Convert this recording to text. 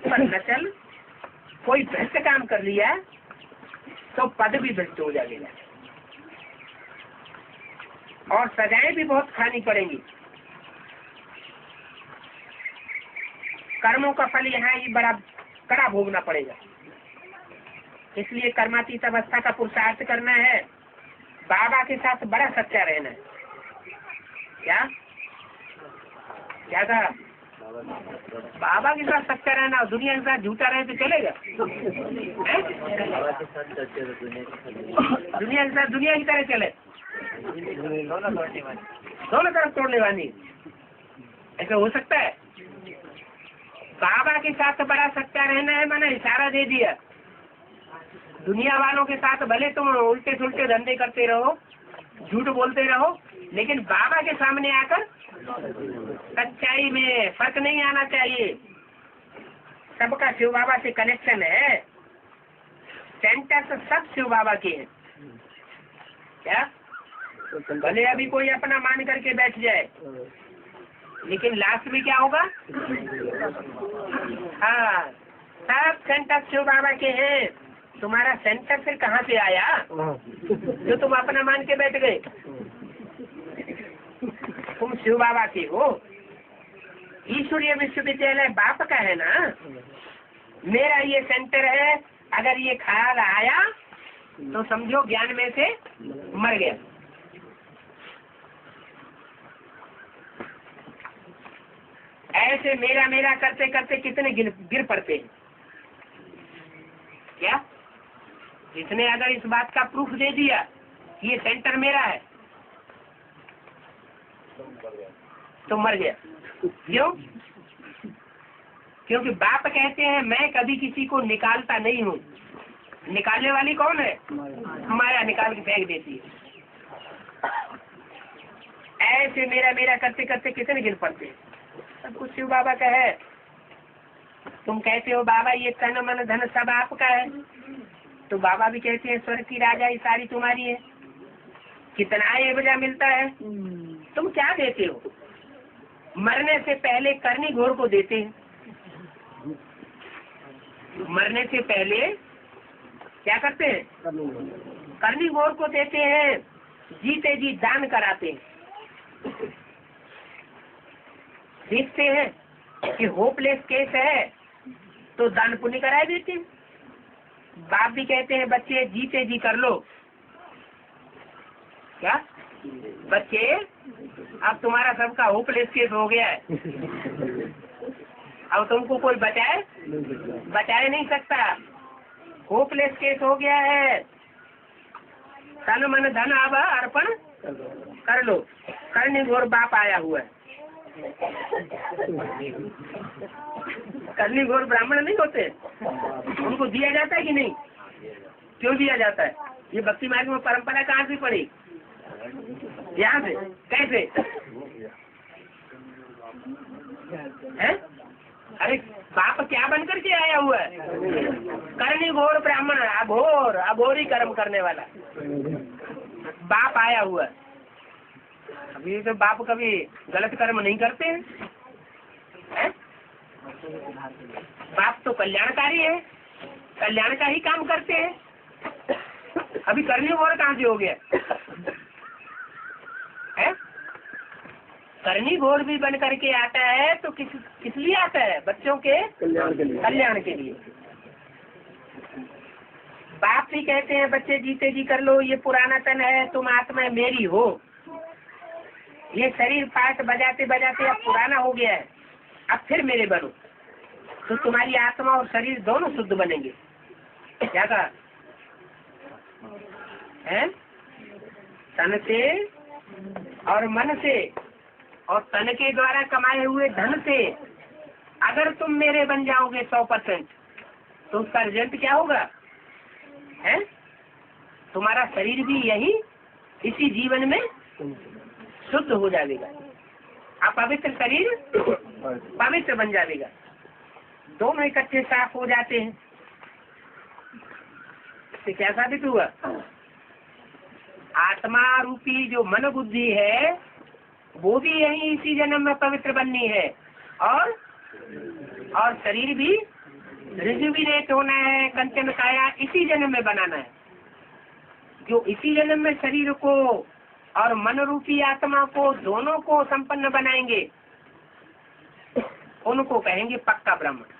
पर न चल, कोई भ्रष्ट काम कर लिया तो पद भी भ्रष्ट हो जाएगा और सजाएं भी बहुत खानी पड़ेंगी। कर्मों का फल यहाँ ये बड़ा कड़ा भोगना पड़ेगा। इसलिए कर्मातीत अवस्था का पुरुषार्थ करना है, बाबा के साथ बड़ा सच्चा रहना है। क्या क्या कहा? बाबा के साथ सच्चा रहना, दुनिया के साथ झूठा रहे तो चलेगा? दुनिया के साथ दुनिया की तरह चले, दोनों तरफ तोड़ने वाली, ऐसा हो सकता है? बाबा के साथ बड़ा सच्चा रहना है, मैंने इशारा दे दिया। दुनिया वालों के साथ भले तुम उल्टे सुलटे धंधे करते रहो, झूठ बोलते रहो, लेकिन बाबा के सामने आकर सच्चाई में फर्क नहीं आना चाहिए। सबका शिव बाबा से कनेक्शन है, सेंटर तो सब शिव बाबा के हैं। क्या? भले अभी कोई अपना मान करके बैठ जाए, लेकिन लास्ट में क्या होगा? हाँ, सब सेंटर शिव बाबा के हैं। तुम्हारा सेंटर फिर कहाँ से आया जो तुम अपना मान के बैठ गए? तुम शिव बाबा के हो। ईश्वरीय विश्वविद्यालय बाप का है ना, मेरा ये सेंटर है। अगर ये ख्याल आया तो समझो ज्ञान में से मर गया। ऐसे मेरा मेरा करते करते कितने गिर पड़ते हैं। क्या? जिसने अगर इस बात का प्रूफ दे दिया कि ये सेंटर मेरा है तो मर गया। क्यों? क्योंकि बाप कहते हैं मैं कभी किसी को निकालता नहीं हूँ। निकालने वाली कौन है? माया निकाल के फेंक देती है। ऐसे मेरा मेरा करते करते कितने गिर पड़ते हैं। सब कुछ शिव बाबा का है। तुम कहते हो बाबा ये तन मन धन सब आपका है, तो बाबा भी कहते हैं स्वर्ग की राजा ये सारी तुम्हारी है। कितना ये वजह मिलता है? तुम क्या देते हो? मरने से पहले करनी घोर को देते हैं। मरने से पहले क्या करते हैं? करनी घोर को देते हैं। जीते जी दान कराते हैं। देखते हैं कि होपलेस केस है तो दान पुण्य कराए देते हैं। बाप भी कहते हैं बच्चे जीते जी कर लो। क्या बच्चे, अब तुम्हारा सबका होपलेस केस हो गया है, अब तुमको कोई बचाए नहीं सकता। होपलेस केस हो गया है। तन मन धन अब अर्पण कर लो। करनी घोर बाप आया हुआ है। करनी घोर ब्राह्मण नहीं होते, उनको दिया जाता है कि नहीं? क्यों दिया जाता है? ये भक्ति मार्ग में परंपरा कहाँ से पड़ी? यहाँ से। कैसे है? अरे बाप क्या बन करके आया हुआ है? करनी घोर ब्राह्मण, अघोरी कर्म करने वाला बाप आया हुआ है। अभी तो बाप कभी गलत कर्म नहीं करते हैं। बाप तो कल्याणकारी है, कल्याण का ही काम करते हैं। अभी करनी घोर कहाँ से हो गया है? करनी घोर भी बन करके आता है तो किस लिए आता है? बच्चों के कल्याण के लिए। बाप भी कहते हैं बच्चे जीते जी कर लो, ये पुराना तन है, तुम आत्मा मेरी हो। ये शरीर पाठ बजाते बजाते अब पुराना हो गया है, अब फिर मेरे बनो, तो तुम्हारी आत्मा और शरीर दोनों शुद्ध बनेंगे। क्या कहा है? तन से और मन से और तन के द्वारा कमाए हुए धन से अगर तुम मेरे बन जाओगे 100%, तो उसका रिजल्ट क्या होगा? है तुम्हारा शरीर भी यही इसी जीवन में शुद्ध हो जाएगा। अब पवित्र शरीर पवित्र बन जाएगा। दोनों इकट्ठे साफ हो जाते हैं। इससे क्या साबित हुआ? आत्मा रूपी जो मन बुद्धि है वो भी यही इसी जन्म में पवित्र बननी है और शरीर भी रिजुविनेट होना है, कंचन काया इसी जन्म में बनाना है। जो इसी जन्म में शरीर को और मन रूपी आत्मा को दोनों को संपन्न बनाएंगे उनको कहेंगे पक्का ब्राह्मण।